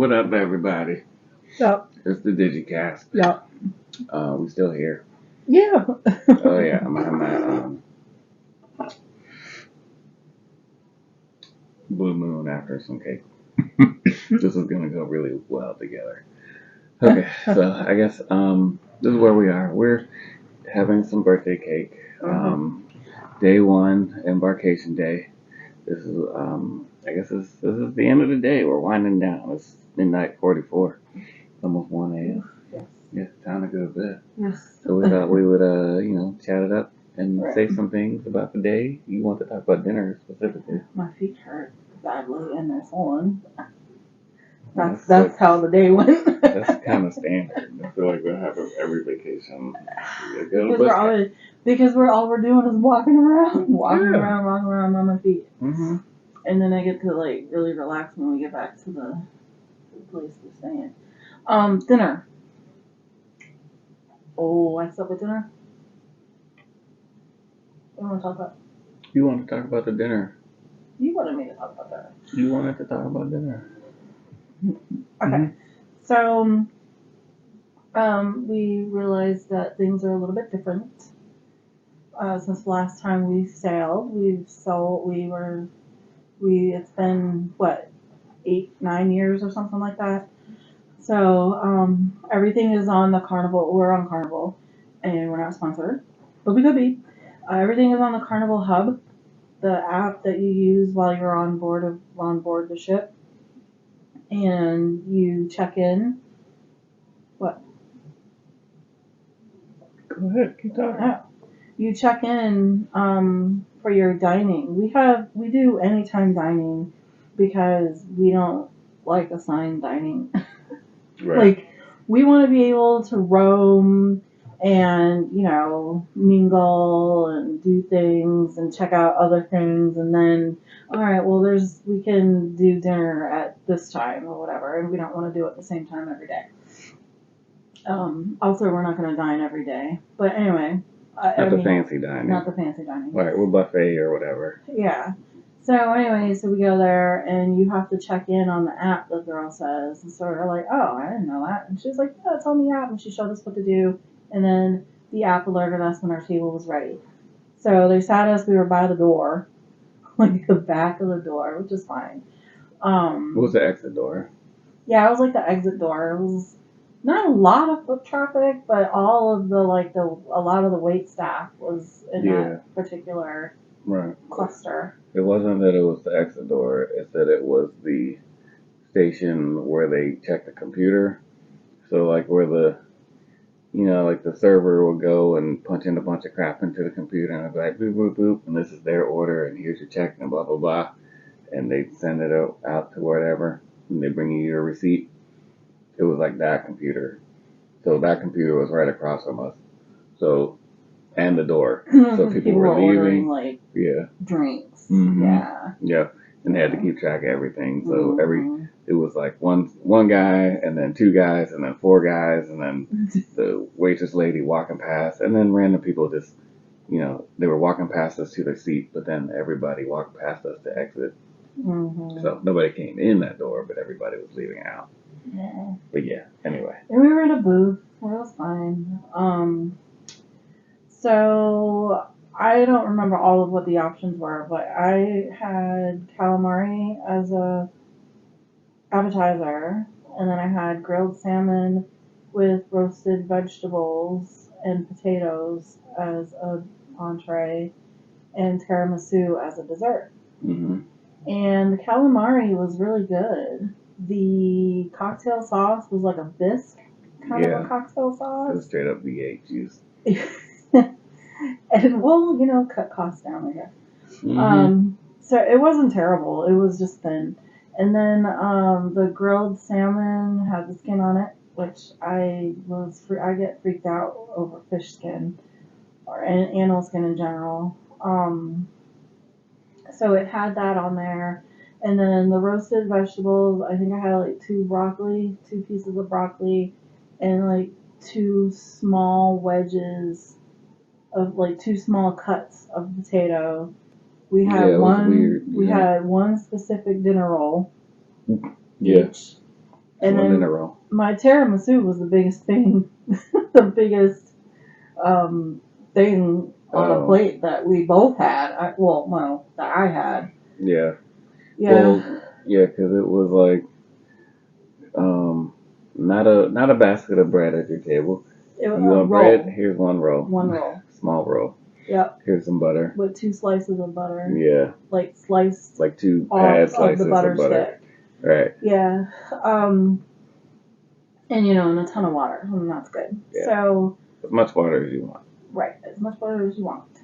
What up, everybody? Yep. It's the DigiKast. Yep. We still here. Yeah. Oh yeah, I'm at Blue Moon after some cake. This is gonna go really well together. Okay, so I guess this is where we are. We're having some birthday cake. Day one, Embarkation Day. This is I guess this is the end of the day. We're winding down. It's midnight 44, almost 1 a.m. Yes. Yeah, time to go to bed. Yes. So we thought we would chat it up and Right. say some things about the day. You want to talk about dinner specifically? My feet hurt badly and they're swollen. That's how the day went. That's kind of standard. I feel like that happens every vacation. Because we're doing is walking around on my feet. Mm-hmm. And then I get to like really relax when we get back to the place we're staying. Dinner. Oh, what's up with dinner? What do you want to talk about? You want to talk about the dinner? You wanted me to talk about dinner. You wanted to talk about dinner. Okay. So, we realized that things are a little bit different. Since the last time we sailed, it's been, 8-9 years or something like that. So, everything is on the Carnival. We're on Carnival, and we're not sponsored, but we could be. Everything is on the Carnival Hub, the app that you use while you're on board the ship. And you check in. What? Go ahead, keep talking. Oh. You check in for your dining. We do anytime dining because we don't like assigned dining. Right. Like, we want to be able to roam and, mingle and do things and check out other things, and then, all right, well, we can do dinner at this time or whatever, and we don't want to do it at the same time every day. Also, we're not going to dine every day, but anyway. Fancy dining. Not the fancy dining. Right, we're buffet or whatever. Yeah. So anyway, so we go there, and you have to check in on the app, the girl says. And so we're like, oh, I didn't know that. And she's like, yeah, it's on the app. And she showed us what to do. And then the app alerted us when our table was ready. So they sat us, we were by the door, like the back of the door, which is fine. What was the exit door? Yeah, it was like the exit door. It was not a lot of foot traffic, but all of a lot of the wait staff was in that particular cluster. It wasn't that it was the exit door, it's that it was the station where they check the computer. So like where the server will go and punch in a bunch of crap into the computer and it'll be like boop boop boop, and this is their order and here's your check and blah blah blah, and they send it out to whatever and they bring you your receipt. It was like that computer. So that computer was right across from us. So, and the door. So people were leaving. Ordering, drinks. Mm-hmm. Yeah. Yeah. And they had to keep track of everything. So it was like one guy and then two guys and then four guys and then the waitress lady walking past, and then random people just, they were walking past us to their seat, but then everybody walked past us to exit. Mm-hmm. So nobody came in that door, but everybody was leaving out. Yeah. But yeah, anyway. And we were in a booth. It was fine. So I don't remember all of what the options were, but I had calamari as a appetizer, and then I had grilled salmon with roasted vegetables and potatoes as a entree, and tiramisu as a dessert. Mm-hmm. And the calamari was really good. The cocktail sauce was like a bisque kind of a cocktail sauce. It was straight up V8 juice. And cut costs down, I guess. Mm-hmm. So it wasn't terrible. It was just thin. And then the grilled salmon had the skin on it, which I get freaked out over fish skin or animal skin in general. So it had that on there. And then the roasted vegetables, I think I had like two pieces of broccoli, and like two small wedges of like two small cuts of potato. We had had one specific dinner roll. Yeah. Each. And One then in a row. my tiramisu was the biggest thing, the biggest thing on a plate that we both had. That I had. Yeah. Yeah. Well, yeah, because it was like not a basket of bread at your table. It was You a want roll. bread? Here's one roll. One roll. Small roll. Yep. Here's some butter. With 2 slices of butter. Yeah. Like sliced. Like 2 pad slices of the butter, of butter. stick. Right. Yeah. And and a ton of water, and that's good. Yeah. So as much water as you want. Right, as much water as you want.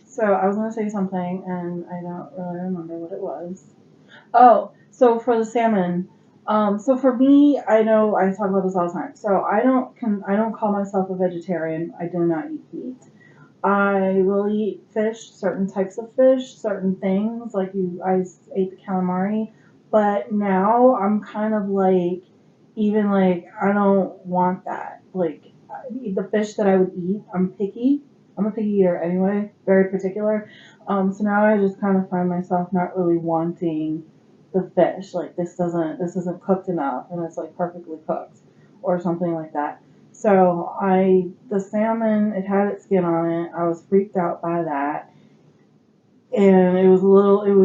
So I was gonna say something, and I don't really remember what it was. Oh, so for the salmon, so for me, I know I talk about this all the time. So I don't call myself a vegetarian. I do not eat meat. I will eat fish, certain types of fish, certain things. I ate the calamari, but now I'm kind of like, even like, I don't want that. Like, the fish that I would eat, I'm picky. I'm a picky eater anyway, very particular. So now I just kind of find myself not really wanting the fish. Like, this isn't cooked enough, and it's like perfectly cooked, or something like that. So the salmon, it had its skin on it. I was freaked out by that. And it was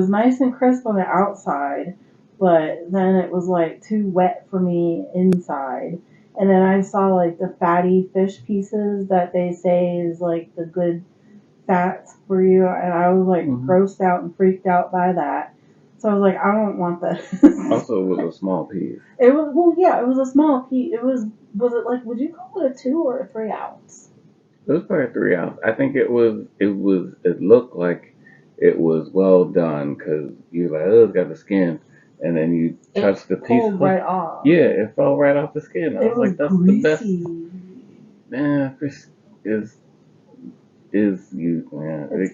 nice and crisp on the outside, but then it was like too wet for me inside. And then I saw like the fatty fish pieces that they say is like the good fats for you. And I was like grossed out and freaked out by that. So I was like, I don't want this. Also, it was a small piece. It was a small piece. Was it like, would you call it a 2 or a 3 ounce? It was probably 3 ounce. I think it looked like it was well done because you're like, oh, it's got the skin. And then you touch the piece. Pulled right off. Yeah, it fell right off the skin. I was like, that's greasy. the best. Man, fish it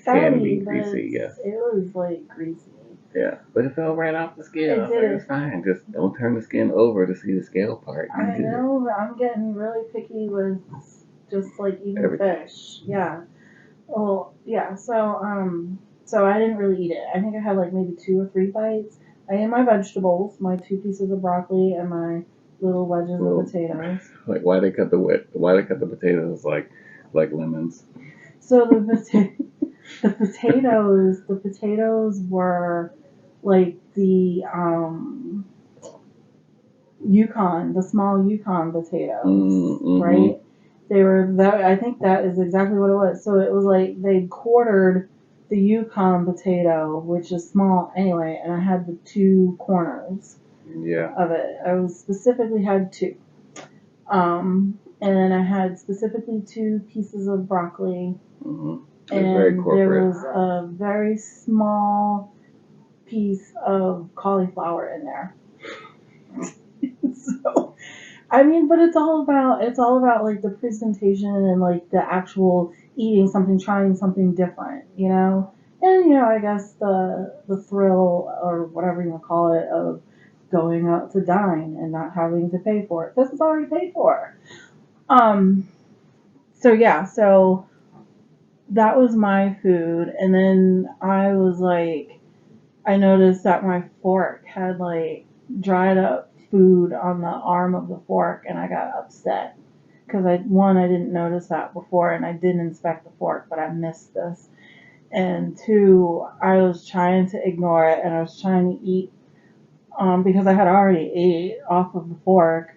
can be greasy, yes. It was like greasy. Yeah, but it fell right off the skin. It I was like, it's fine. Just don't turn the skin over to see the scale part. I know, but I'm getting really picky with just like eating fish. Yeah. Well, yeah. So I didn't really eat it. I think I had like maybe 2 or 3 bites. I ate my vegetables, my 2 pieces of broccoli, and my little wedges of potatoes. Like why they cut the potatoes like lemons? So the potatoes were like the Yukon, the small Yukon potatoes, right? They were that. I think that is exactly what it was. So it was like they quartered the Yukon potato, which is small anyway, and I had the 2 corners of it. I was specifically had 2. And then I had specifically 2 pieces of broccoli. And there was a very small piece of cauliflower in there. So, I mean, but it's all about like the presentation and like the actual eating something, trying something different, And I guess the thrill, or whatever you want to call it, of going out to dine and not having to pay for it. This is already paid for. So yeah, so that was my food, and then I was like, I noticed that my fork had like dried up food on the arm of the fork, and I got upset because I didn't notice that before, and I didn't inspect the fork, but I missed this. And 2, I was trying to ignore it, and I was trying to eat because I had already ate off of the fork.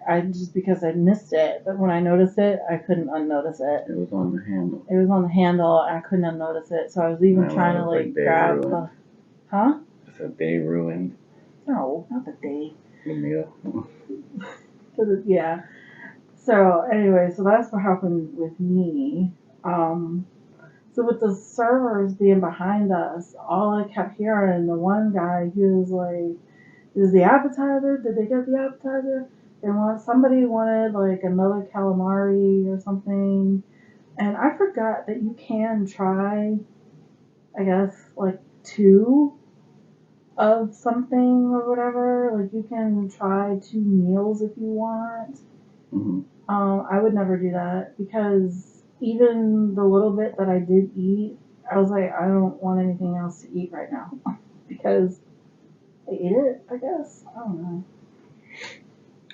Because I missed it, but when I noticed it, I couldn't unnotice it. It was on the handle. It was on the handle, and I couldn't unnotice it. So I was even trying to like grab the. Huh? It's a day ruined. No, not the day. The meal. Yeah. So anyway, so that's what happened with me. So with the servers being behind us, all I kept hearing, the one guy, he was like, "Is the appetizer? Did they get the appetizer?" Somebody wanted like another calamari or something, and I forgot that you can try, I guess, like 2 of something or whatever. Like you can try 2 meals if you want. I would never do that because even the little bit that I did eat, I was like, I don't want anything else to eat right now because I ate it, I guess. I don't know.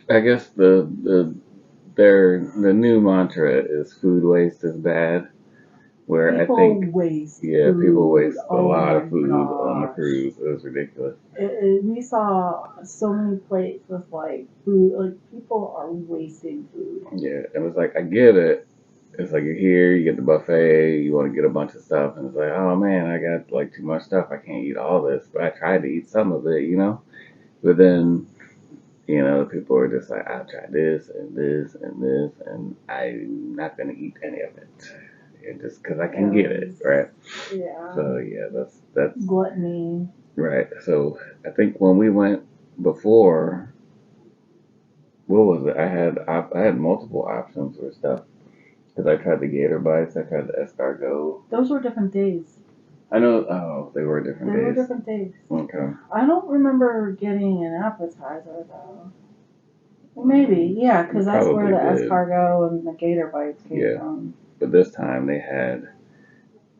I guess the new mantra is food waste is bad. Where I People think, waste yeah, people food. waste a Oh lot my of food on the gosh. cruise. It was ridiculous. We saw so many plates with like food. Like people are wasting food. Yeah, and it's like I get it. It's like you're here, you get the buffet, you want to get a bunch of stuff, and it's like, oh man, I got like too much stuff. I can't eat all this, but I tried to eat some of it, you know. But then, people are just like, I'll try this and this and this, and I'm not gonna eat any of it, and just because I can get it, right? Yeah. So yeah, that's Gluttony. right. So I think when we went before, what was it? I had multiple options for stuff because I tried the gator bites, I tried the escargot. Those were different days. I know. Oh, they were different They were days. different days. Okay. I don't remember getting an appetizer though. Well, maybe, yeah, because that's where Probably the did. escargot and the gator bites came Yeah. from. But this time they have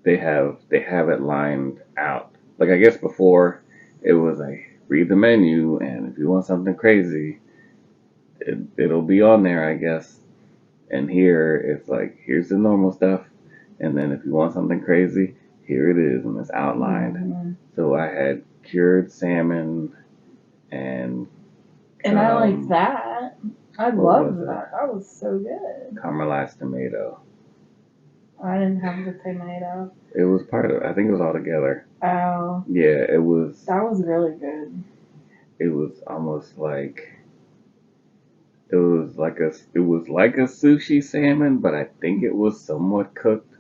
it lined out. Like I guess before it was like read the menu and if you want something crazy, it'll be on there, I guess. And here it's like here's the normal stuff, and then if you want something crazy, here it is, and it's outlined. Mm-hmm. So I had cured salmon and I liked that. I loved was that. That was so good. caramelized tomato. I didn't have the tomato. It was part of. I think it was all together. Oh, Yeah, it was. that was really good. It was almost like it was like a sushi salmon, but I think it was somewhat cooked.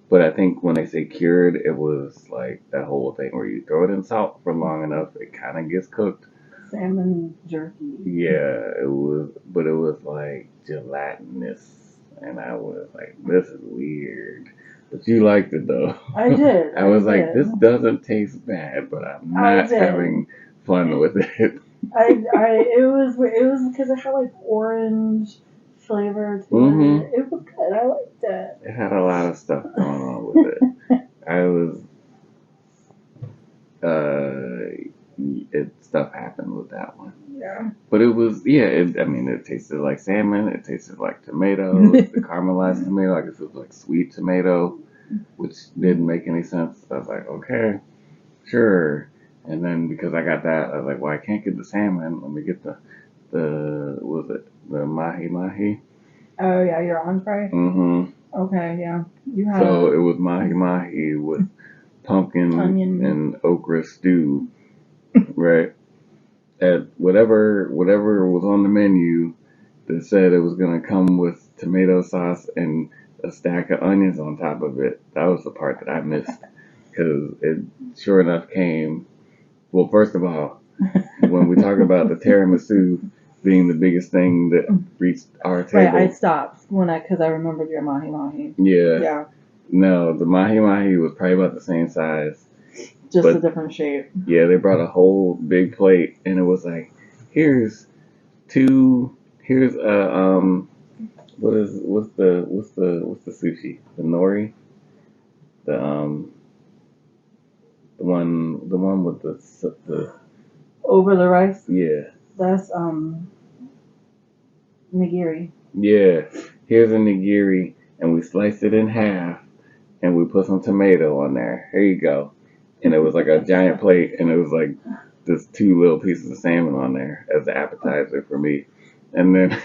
But I think when they say cured, it was like that whole thing where you throw it in salt for long enough, it kind of gets cooked. Salmon jerky. Yeah, it was, but it was like gelatinous, and I was like, this is weird. But you liked it though. I did. I was like, this doesn't taste bad, but I'm not having fun with it. It was because it had like orange flavor to it. It was good. I liked it. It had a lot of stuff going on with it. I was, stuff happened with that one. Yeah. But it was, yeah, it tasted like salmon. It tasted like tomato, the caramelized tomato. I guess it was like sweet tomato, which didn't make any sense. I was like, okay, sure. And then because I got that, I was like, well, I can't get the salmon. Let me get the mahi mahi? Oh yeah, your entree. Mm-hmm. Okay, yeah. So it was mahi mahi with pumpkin onion and okra stew, right? At whatever was on the menu that said it was gonna come with tomato sauce and a stack of onions on top of it. That was the part that I missed because it sure enough came. Well, first of all, when we talk about the tiramisu being the biggest thing that reached our table, right, I stopped because I remembered your mahi mahi. Yeah. Yeah. No, the mahi mahi was probably about the same size. Just a different shape. Yeah, they brought a whole big plate, and it was like, here's what's the sushi? The nori, the one with the over the rice. Yeah. That's nigiri. Yeah, here's a nigiri, and we sliced it in half, and we put some tomato on there. Here you go. And it was like a giant plate, and it was like just 2 little pieces of salmon on there as the appetizer for me. And then,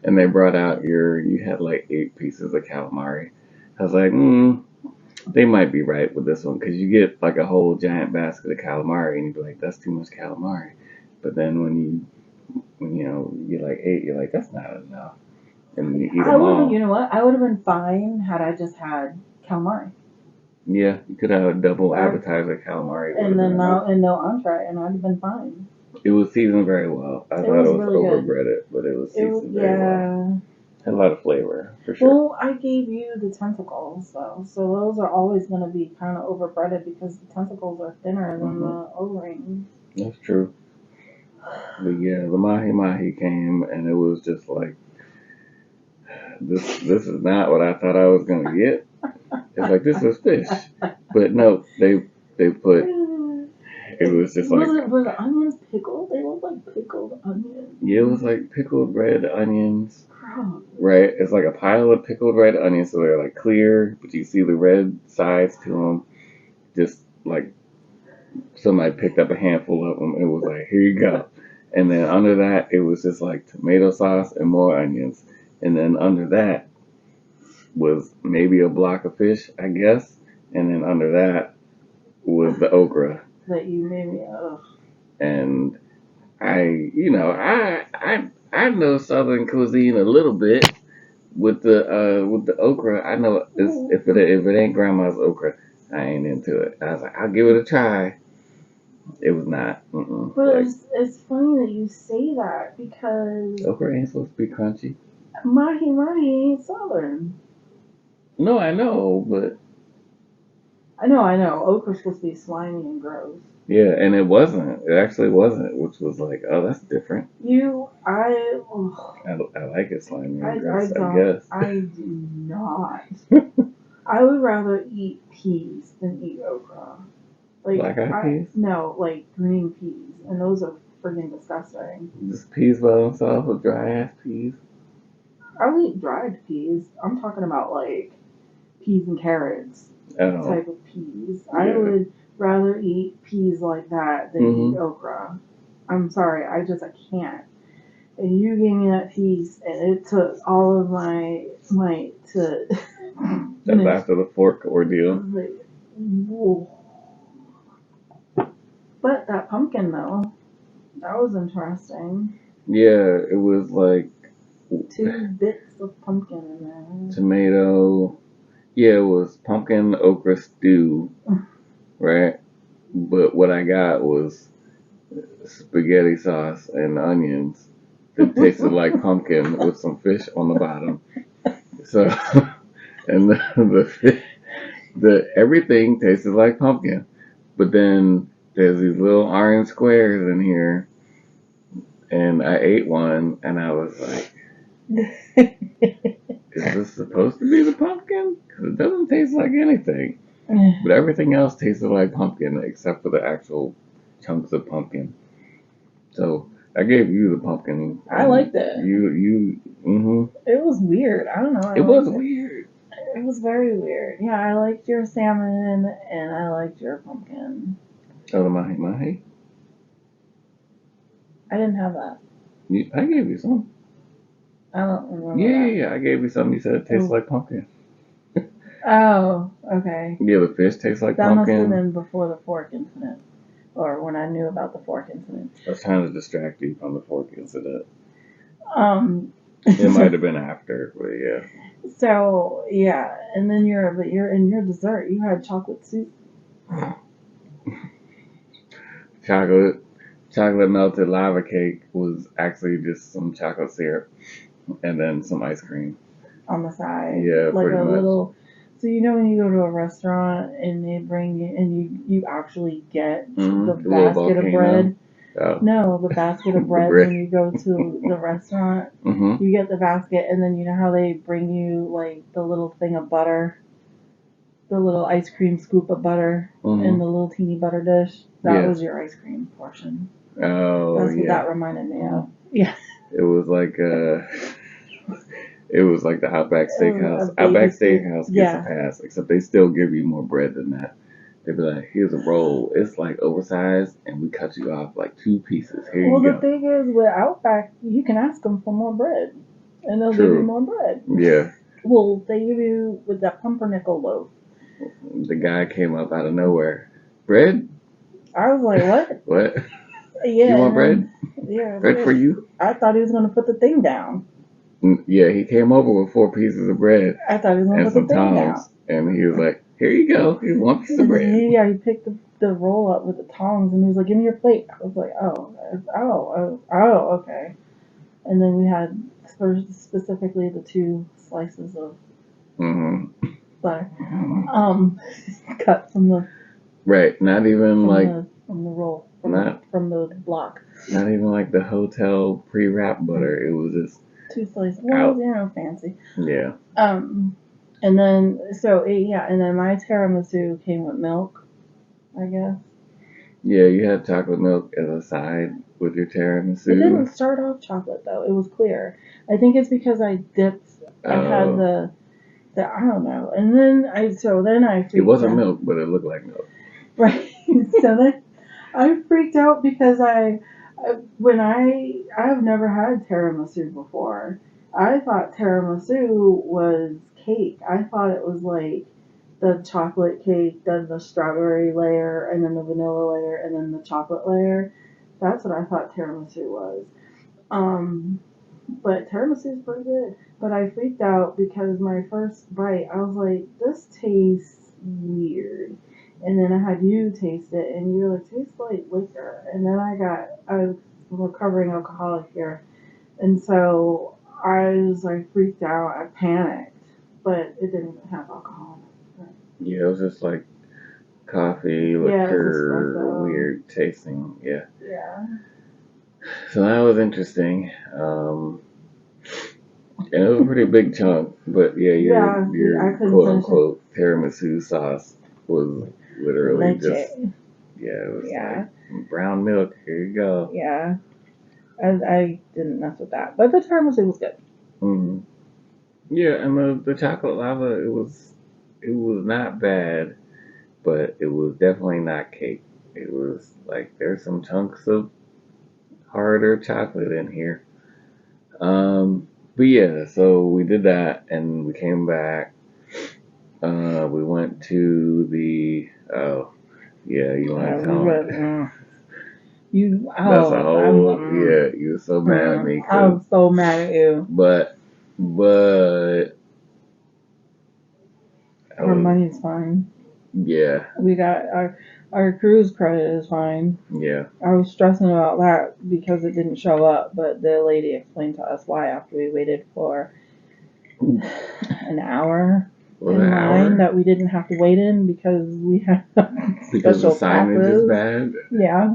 and they brought out you had like 8 pieces of calamari. I was like, they might be right with this one, because you get like a whole giant basket of calamari, and you'd be like, that's too much calamari. But then when you get like 8, you're like, that's not enough. And you eat them all. You know what? I would have been fine had I just had calamari. Yeah, you could have a double appetizer calamari. And then no entree, and I'd have been fine. It was seasoned very well. I thought it was really overbreaded, but it was seasoned very well. Had a lot of flavor, for sure. Well, I gave you the tentacles, though. So those are always going to be kind of overbreaded because the tentacles are thinner than the O-rings. That's true. But yeah, the mahi mahi came, and it was just like, this is not what I thought I was going to get. It's like, this is fish. But no, they put, it was just like. Was it onions? pickled. They look like pickled onions. Yeah, it was like pickled red onions. Gross. Right? It's like a pile of pickled red onions, so they're like clear, but you see the red sides to them. Just like somebody picked up a handful of them. It was like, here you go. And then under that, it was just like tomato sauce and more onions. And then under that was maybe a block of fish, I guess. And then under that was the okra. That you made me. And I know Southern cuisine a little bit with the okra. I know if it ain't grandma's okra, I ain't into it. I was like, I'll give it a try. It was not. But it's funny that you say that because Okra ain't supposed to be crunchy. mahi mahi ain't Southern. No, I know, but I know. Okra's supposed to be slimy and gross. yeah, and it wasn't. It actually wasn't, which was like, oh, that's different. I like it slimy and gross, I guess. I do not. I would rather eat peas than eat okra. Like Black-eyed peas? No, like green peas, and those are friggin' disgusting. Just peas by themselves with dry ass peas. I'll eat dried peas. I'm talking about like peas and carrots type of peas. Yeah. I would rather eat peas like that than eat okra. I'm sorry, I can't. And you gave me that piece, and it took all of my might to. That's after the fork ordeal. Like, but that pumpkin, though, that was interesting. Yeah, it was like 2 bits of pumpkin in there. Tomato. Yeah, it was pumpkin okra stew, right? But what I got was spaghetti sauce and onions that tasted like pumpkin with some fish on the bottom. So, and the everything tasted like pumpkin, but then there's these little orange squares in here, and I ate one, and I was like, is this supposed to be the pumpkin? Because it doesn't taste like anything. But everything else tasted like pumpkin except for the actual chunks of pumpkin. So I gave you the pumpkin. I liked it. It was weird. I don't know. It was weird. It was very weird. Yeah, I liked your salmon and I liked your pumpkin. Oh, the mahi mahi? I didn't have that. I gave you some. I don't remember. Yeah. I gave you some. You said it tastes like pumpkin. Oh, okay. Yeah, the fish tastes like pumpkin. That pumpkin. must have been before the fork incident. Or when I knew about the fork incident. I was trying to distract you from the fork incident. It might have been after, but yeah. So, yeah. And then in your dessert, you had chocolate soup. Chocolate melted lava cake was actually just some chocolate syrup and then some ice cream on the side. Yeah, like pretty a much. Little. So you know when you go to a restaurant and they bring you and you actually get the basket of bread. Oh. No, the basket of bread when you go to the restaurant. You get the basket, and then you know how they bring you like the little thing of butter, the little ice cream scoop of butter in the little teeny butter dish. That was your ice cream portion. Oh, that's what that reminded me of. Yeah. It was like it was like the Outback Steakhouse. Outback Steakhouse gets a pass, except they still give you more bread than that. They'd be like, here's a roll. It's like oversized, and we cut you off like 2 pieces. Here you go. Well, the thing is, with Outback, you can ask them for more bread, and they'll give you more bread. Yeah. Well, they give you with that pumpernickel loaf. The guy came up out of nowhere. Bread? I was like, what? What? Yeah. You want bread? Yeah. Bread for you? I thought he was going to put the thing down. Yeah, he came over with 4 pieces of bread. I thought he was going to put the thing down. And he was like, here you go. Here's 1 piece of bread. Yeah, he picked the roll up with the tongs, and he was like, give me your plate. I was like, oh, okay. And then we had specifically the 2 slices of butter cut from the... Right, not even from the roll, from the block. Not even like the hotel pre-wrapped butter. It was just 2 slices. Well, fancy. Yeah. And then, and then my tiramisu came with milk, I guess. Yeah, you had chocolate milk as a side with your It didn't tiramisu. start off chocolate though. It was clear. I think it's because I dipped. I had Oh, the I don't know. And then I it freaked wasn't out. milk, but it looked like milk. Right. So then I freaked out because when I've never had tiramisu before. I thought tiramisu was cake. I thought it was like the chocolate cake, then the strawberry layer, and then the vanilla layer, and then the chocolate layer. That's what I thought tiramisu was. Um, but tiramisu is pretty good. But I freaked out because my first bite, I was like, this tastes weird. And then I had you taste it, and you were like, tastes like liquor. And then I'm a recovering alcoholic here. And so I was like freaked out. I panicked. But it didn't have alcohol in it. Yeah, it was just like coffee, Yeah, it's liquor, espresso. weird tasting. Yeah. Yeah. So that was interesting. And it was a pretty big chunk, but yeah, Yeah, I your couldn't quote finish it. unquote tiramisu sauce was literally just Legit. yeah, it was like Yeah. brown milk. Here you go. Yeah. I didn't mess with that. But the tiramisu was good. Hmm. Yeah, and the chocolate lava it was not bad, but it was definitely not cake. It was like there's some chunks of harder chocolate in here. But yeah, so we did that and we came back. We went to the oh yeah, you want to We tell went. me? That's a whole yeah. You were so mad at me because I'm so mad at you. but I Our was money's fine. yeah We got our cruise credit is fine. yeah. I was stressing about that because it didn't show up, but the lady explained to us why after we waited for an hour Was it an in line hour that we didn't have to wait in because we had because the special signage is passes. bad. Yeah.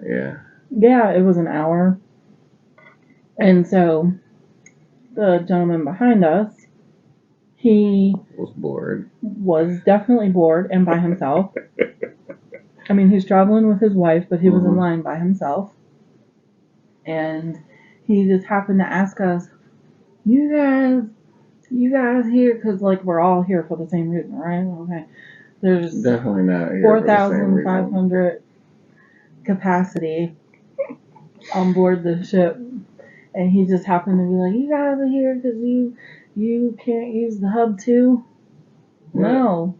Yeah, Yeah, it was an hour. And so the gentleman behind us, he was bored. was definitely bored and by himself. I mean, he's traveling with his wife, but he was in Hmm. line by himself. And he just happened to ask us, you guys, you guys here? Because, like, we're all here for the same reason, right? Okay. There's Definitely not here for the same reason. 4,500 capacity on board the ship. And he just happened to be like, you guys are here because you can't use the hub too? What? No.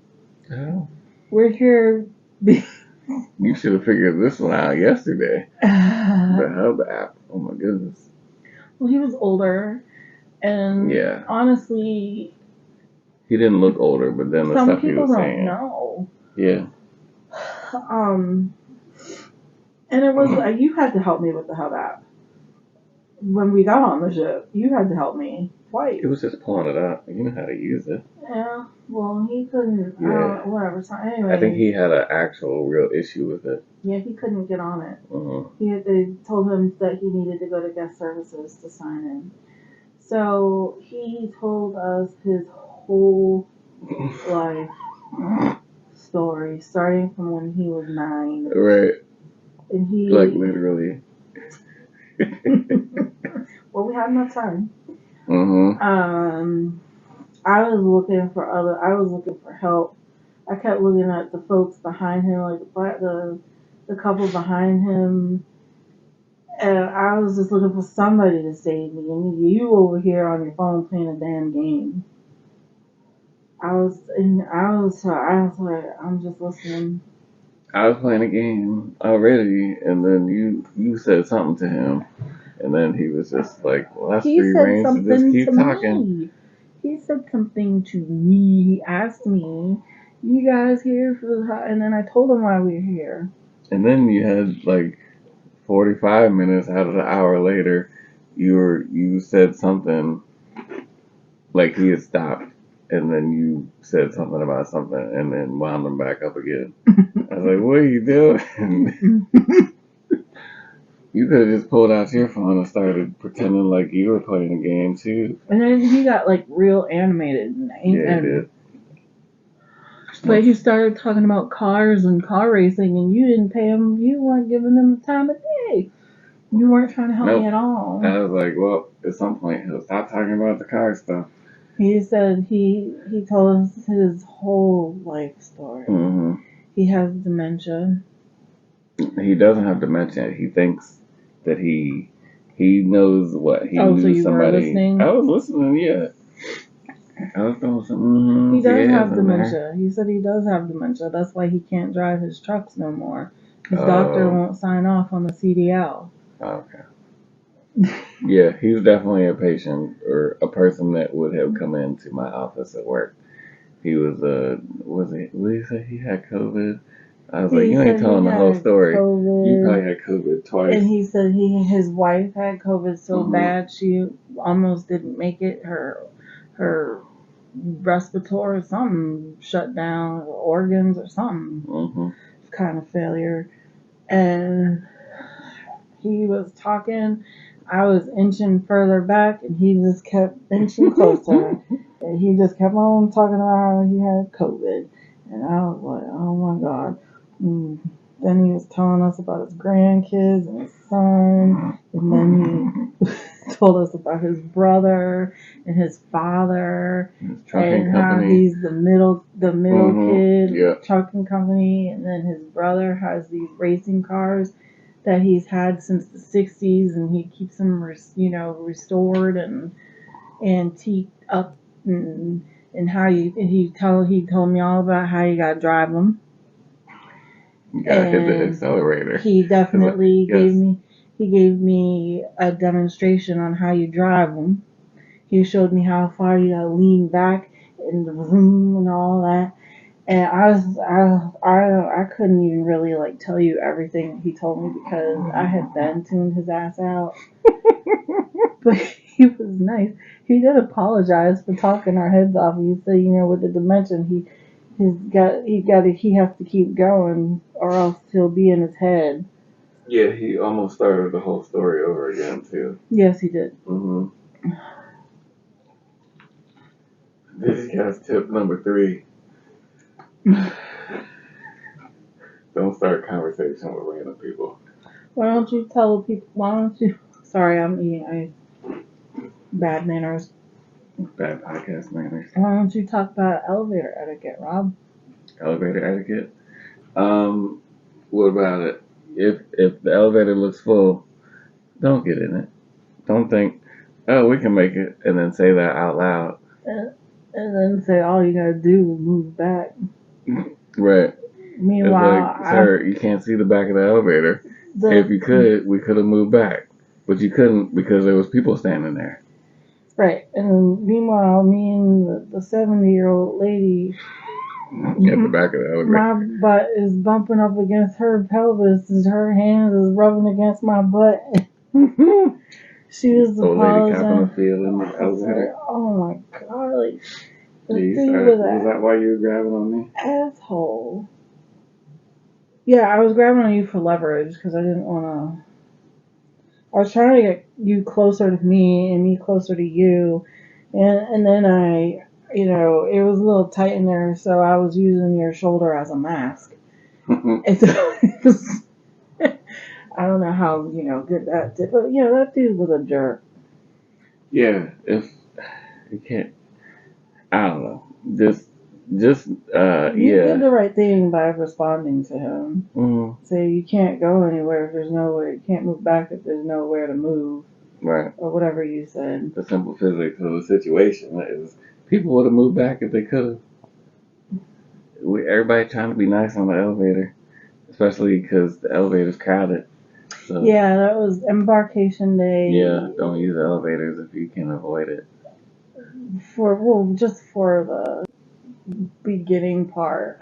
Oh, We're here. you should have figured this one out yesterday. The Hub app. Oh my goodness. Well, he was older, and Yeah, honestly, he didn't look older, but then the some stuff he people was don't saying. know. Yeah. Um, and it was you had to help me with the Hub app when we got on the ship. You had to help me twice. It was just pulling it up. You know how to use it. Yeah. Well, he couldn't. Yeah. Whatever. So I think anyway, he had an actual real issue with it. yeah, he couldn't get on it. Uh-huh. They told him that he needed to go to guest services to sign in. So he told us his whole life story, starting from when he was 9, Right. and Like he. literally. Well, we had enough time. Uh-huh. I was looking for help. I kept looking at the folks behind him, like the couple behind him, and I was just looking for somebody to save me. And you over here on your phone playing a damn game. I was like, I'm just listening. I was playing a game already, and then you said something to him, and then he was just like, "Well, that's He free said reigns to just something to keep talking." me. He said something to me. He asked me, "You guys here for the?" And then I told him why we were here. And then you had like 45 minutes out of the hour later, you said something like he had stopped, and then you said something about something, and then wound him back up again. I was like, "What are you doing?" You could have just pulled out your phone and started pretending like you were playing a game too. And then he got like real animated Yeah, he did. But he started talking about cars and car racing, and you didn't pay him. You weren't giving him the time of day. You weren't trying to help me Nope. at all. I was like, well, at some point he'll stop talking about the car stuff. He said he told us his whole life story. Mm-hmm. He has dementia. He doesn't have dementia. He thinks that he knows what he Oh, knew so you somebody. were listening? I was listening. Yeah, I was doing something. He does have dementia. He said he does have dementia. That's why he can't drive his trucks no more. His doctor won't sign off on the CDL. Okay. Yeah, he's definitely a patient or a person that would have come into my office at work. He was what did he say he had COVID? I was like, you ain't telling the whole story. COVID, you probably had COVID twice. And he said his wife had COVID so bad she almost didn't make it. Her respiratory or something shut down, or organs or something kind of failure. And he was talking. I was inching further back, and he just kept inching closer. And he just kept on talking about how he had COVID. And I was like, oh my God. And then he was telling us about his grandkids and his son. And then he told us about his brother and his father. And how he's the middle kid, trucking company. And then his brother has these racing cars that he's had since the 60s, and he keeps them, restored and antiqued up, and how he told me all about how you gotta drive them. You gotta hit the accelerator. He definitely gave me a demonstration on how you drive them. He showed me how far you gotta lean back and the room and all that. And I couldn't even really tell you everything he told me because I had then tuned his ass out. But he was nice. He did apologize for talking our heads off. He said, with the dementia, he has to keep going or else he'll be in his head. Yeah, he almost started the whole story over again too. Yes, he did. DigiKast tip number 3. Don't start a conversation with random people. Why don't you tell people? Sorry, I'm eating bad manners. Bad podcast manners. Why don't you talk about elevator etiquette, Rob? Elevator etiquette? What about it? If the elevator looks full, don't get in it. Don't think, oh, we can make it, and then say that out loud. And then say all you gotta do is move back. Right. Meanwhile, it's like, sir, you can't see the back of the elevator. If you could, we could have moved back. But you couldn't because there was people standing there. Right. And meanwhile, me and the 70-year-old lady at the back of the elevator, my butt is bumping up against her pelvis as her hand is rubbing against my butt. She was the old lady copping a feel in the elevator. Oh my God. Was that why you were grabbing on me? Asshole. Yeah, I was grabbing on you for leverage because I didn't want to. I was trying to get you closer to me and me closer to you, and then it was a little tight in there, so I was using your shoulder as a mask. And so it was, I don't know how good that did, but that dude was a jerk. Yeah, if you can't, I don't know. You did the right thing by responding to him. Say you can't go anywhere if there's nowhere. You can't move back if there's nowhere to move. Right. Or whatever you said. The simple physics of the situation is people would have moved back if they could have. Everybody trying to be nice on the elevator, especially because the elevator's crowded. So, yeah, that was Embarkation Day. Yeah, don't use elevators if you can avoid it. Just for the beginning part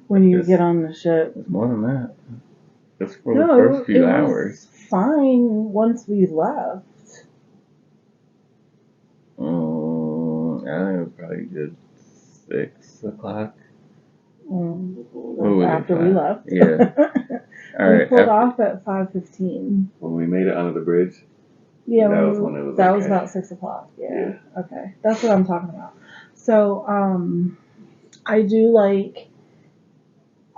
when you get on the ship. It's more than that. It's for the first few hours. Fine once we left. I think it was probably good 6 o'clock. After we left. Yeah. All right. We pulled off at 5:15. When we made it under the bridge. Yeah, that was when it was. That was about 6 o'clock. Yeah. Okay, that's what I'm talking about. So, I do like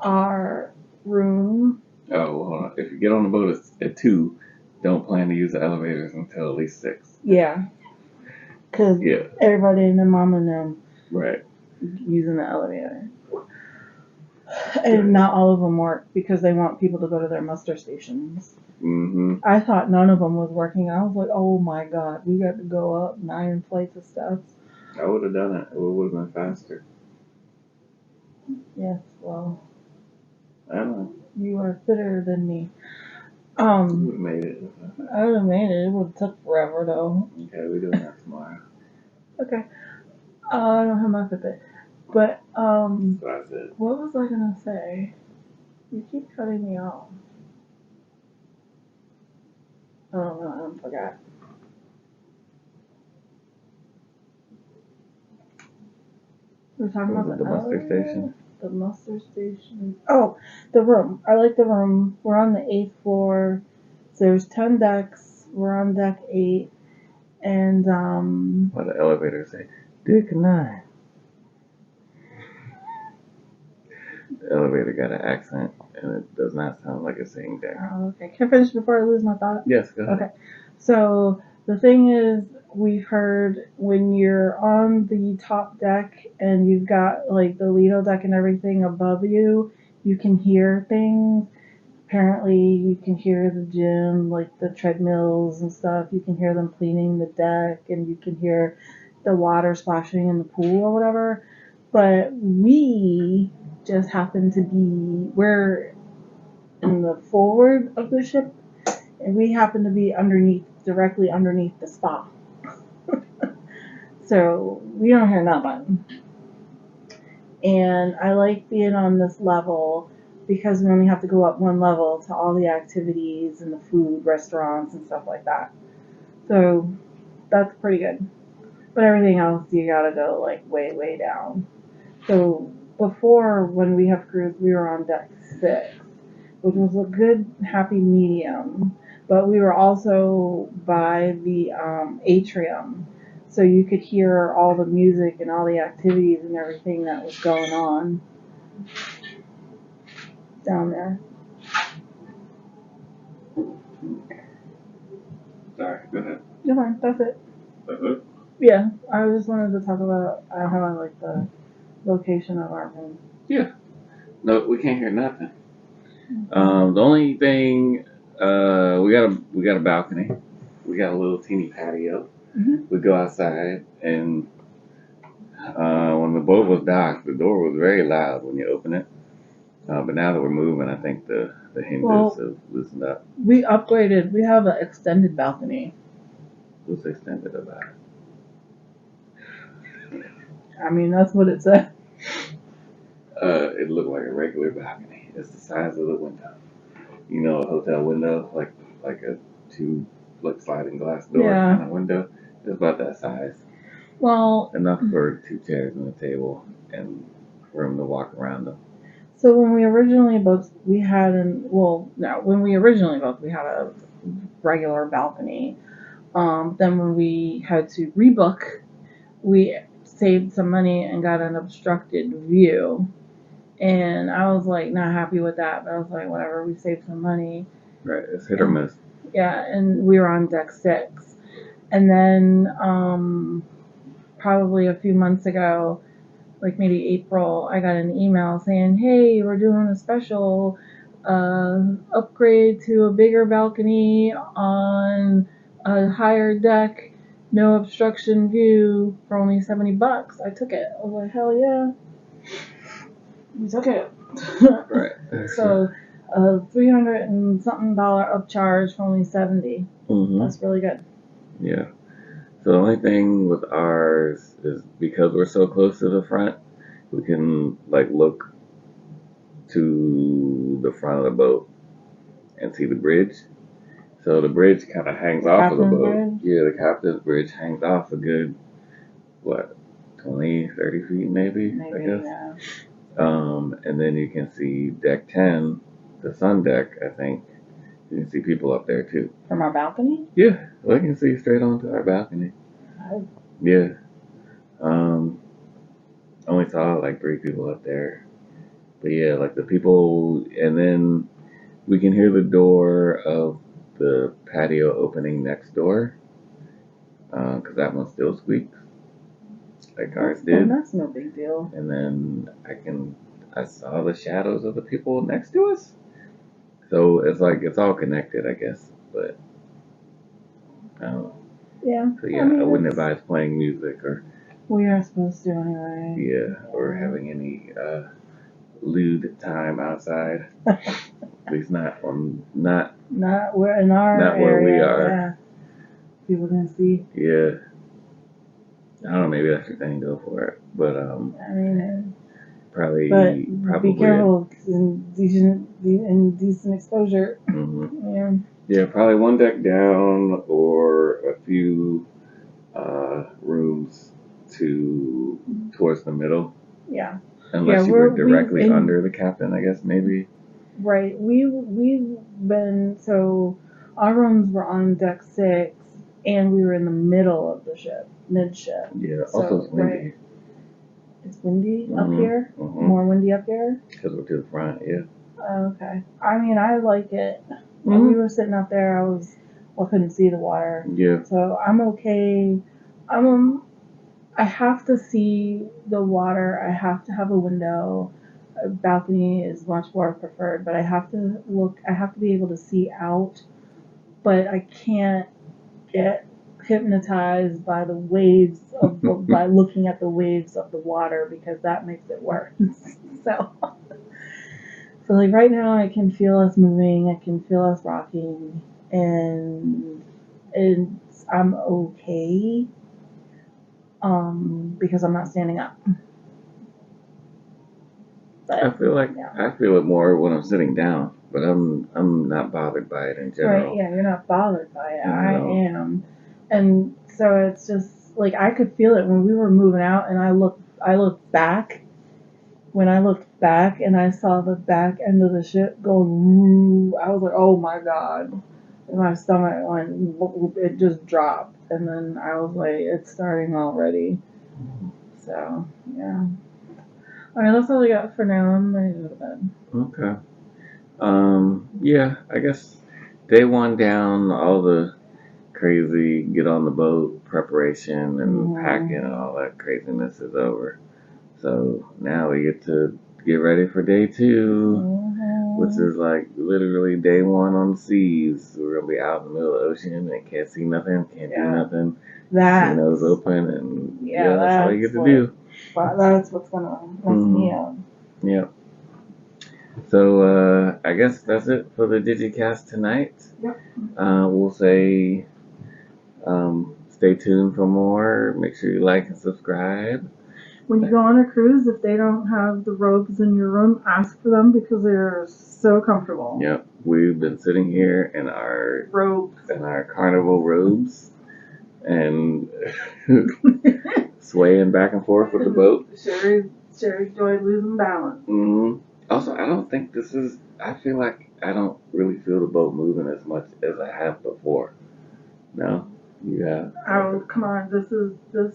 our room. Oh, hold on. If you get on the boat at 2, don't plan to use the elevators until at least 6. Yeah. Because Yeah. everybody and their mom and them Right. using the elevator. And not all of them work because they want people to go to their muster stations. Mm-hmm. I thought none of them was working. I was like, oh my god, we got to go up 9 flights of steps. I would have done it. It would have been faster. Yes, well, I don't know. you are fitter than me. You would have made it. I would have made it. It would have took forever though. Okay, we're doing that tomorrow. Okay. I don't have my Fitbit. But, That's what I said. what was I gonna say? You keep cutting me off. I don't know, I forgot. We were talking Was about it the muster station? The muster station. Oh, the room. I like the room. We're on the 8th floor. So there's 10 decks. We're on deck 8. And, Why the elevator say, Dick 9? The elevator got an accent, and it does not sound like it's saying deck. oh, okay. Can I finish before I lose my thought? Yes, go ahead. Okay. So the thing is, we've heard when you're on the top deck and you've got like the Lido deck and everything above you, you can hear things. Apparently, you can hear the gym, like the treadmills and stuff. You can hear them cleaning the deck, and you can hear the water splashing in the pool or whatever. But we just happen to be, we're in the forward of the ship, and we happen to be directly underneath the spa. So we don't hear nothing. And I like being on this level because we only have to go up one level to all the activities and the food, restaurants, and stuff like that. So that's pretty good. But everything else, you gotta go like way, way down. So before, when we have cruise, we were on deck 6, which was a good, happy medium. But we were also by the atrium. So you could hear all the music and all the activities and everything that was going on down there. Sorry, go ahead. You're fine, that's it. That's it? Yeah, I just wanted to talk about how I like the location of our room. Yeah. No, we can't hear nothing. The only thing, we got a balcony. We got a little teeny patio. Mhm. We go outside, and when the boat was docked, the door was very loud when you open it. But now that we're moving, I think the hinges have loosened up. We upgraded. We have an extended balcony. What's extended about it? I mean, that's what it said. It looked like a regular balcony. It's the size of the window. You know, a hotel window, like a sliding glass door kind of window. It's about that size. Well, enough for 2 chairs and a table and room to walk around them. So when we originally booked, we had a regular balcony. Then when we had to rebook, we saved some money and got an obstructed view. And I was like not happy with that, but I was like, whatever, we saved some money. Right, it's hit or miss. Yeah, and we were on deck 6. And then probably a few months ago, like maybe April, I got an email saying, hey, we're doing a special upgrade to a bigger balcony on a higher deck, no obstruction view for only $70. I took it. I was like, hell yeah. We took it. Right. So $300 and something upcharge for only $70. Mm-hmm. That's really good. Yeah. So the only thing with ours is because we're so close to the front, we can like look to the front of the boat and see the bridge. So the bridge kind of hangs off of the boat. Bridge? Yeah, the captain's bridge hangs off a good, 20, 30 feet maybe I guess. Yeah. And then you can see deck 10, the sun deck, I think. You can see people up there too. From our balcony? Yeah, we can see straight onto our balcony. Oh. Yeah. Only saw like 3 people up there. But yeah, like the people, and then we can hear the door of the patio opening next door, because that one still squeaks, like ours did. That's no big deal. And then I saw the shadows of the people next to us. So it's like it's all connected, I guess. But I don't know. Yeah. So yeah, I wouldn't advise playing music or We are supposed to anyway. or having any lewd time outside. At least not where in our not area, where we are. Yeah. People can see. Yeah. I don't know, maybe that's your thing, go for it. But I mean, probably be careful in decent exposure. Mm-hmm. Yeah, probably one deck down or a few rooms towards the middle. Yeah. Unless you were directly under the captain, I guess maybe. Right. We've been, so our rooms were on deck 6 and we were in the middle of the ship, mid-ship. Yeah, also it's windy. Right. It's windy up here? More windy up here? Because we're to the front, yeah. Okay. I mean, I like it. When we were sitting up there, I couldn't see the water. Yeah. So I'm okay. I have to see the water. I have to have a window. A balcony is much more preferred, but I have to be able to see out, but I can't get hypnotized by the waves by looking at the waves of the water, because that makes it worse. So like right now I can feel us moving, I can feel us rocking, and I'm okay, because I'm not standing up. But, I feel it more when I'm sitting down, but I'm not bothered by it in general. Right, yeah, you're not bothered by it. I am. And so it's just like I could feel it when we were moving out, and I looked back. When I looked back and I saw the back end of the ship going, woo, I was like, oh my God. And my stomach it just dropped. And then I was like, it's starting already. So, yeah. Alright, that's all I got for now. I'm ready to go to bed. Okay. Yeah, I guess day 1 down, all the crazy get on the boat preparation and packing and all that craziness is over. So now we get to get ready for day 2, which is like literally day 1 on the seas. We're gonna be out in the middle of the ocean and can't see nothing, can't do nothing. Casinos open, and that's all you get to do. That's what's gonna mess me up. Yeah. So I guess that's it for the DigiKast tonight. Yep. We'll say stay tuned for more. Make sure you like and subscribe. When you go on a cruise, if they don't have the robes in your room, ask for them, because they're so comfortable. Yep. We've been sitting here in our robes, in our Carnival robes, and swaying back and forth with the boat. Sherry enjoyed losing balance. Also, I don't think I feel like I don't really feel the boat moving as much as I have before. No? Yeah. Oh, come on. This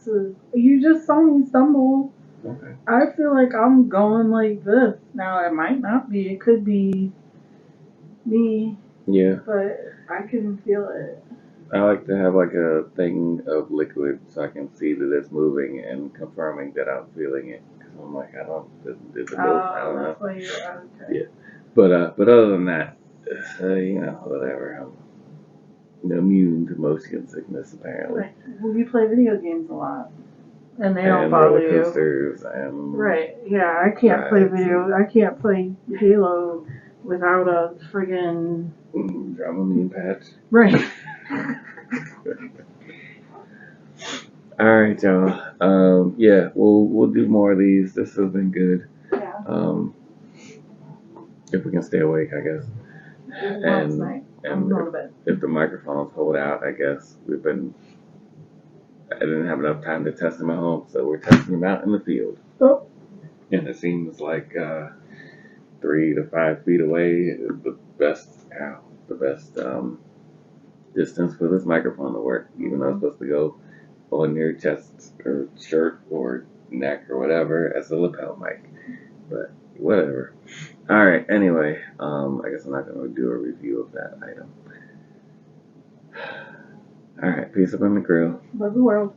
is, you just saw me stumble. Okay. I feel like I'm going like this. Now, it might not be. It could be me. Yeah. But I can feel it. I like to have like a thing of liquid so I can see that it's moving and confirming that I'm feeling it. Because I'm like, I don't know. That's why you're okay. Yeah. But other than that, whatever. I'm immune to motion sickness, apparently. Right. Well, you play video games a lot. And they don't bother you. Coasters and right. Yeah, I can't play I can't play Halo without a friggin' Dramamine patch. Right. Alright, y'all. Yeah, we'll do more of these. This has been good. Yeah. If we can stay awake, I guess. And if the microphones hold out, I guess I didn't have enough time to test them at home, so we're testing them out in the field. Oh. And it seems like 3 to 5 feet away is the best distance for this microphone to work, even though it's supposed to go on your chest or shirt or neck or whatever as a lapel mic. But whatever. Alright, anyway, I guess I'm not going to do a review of that item. Alright, peace up in the grill. Love the world.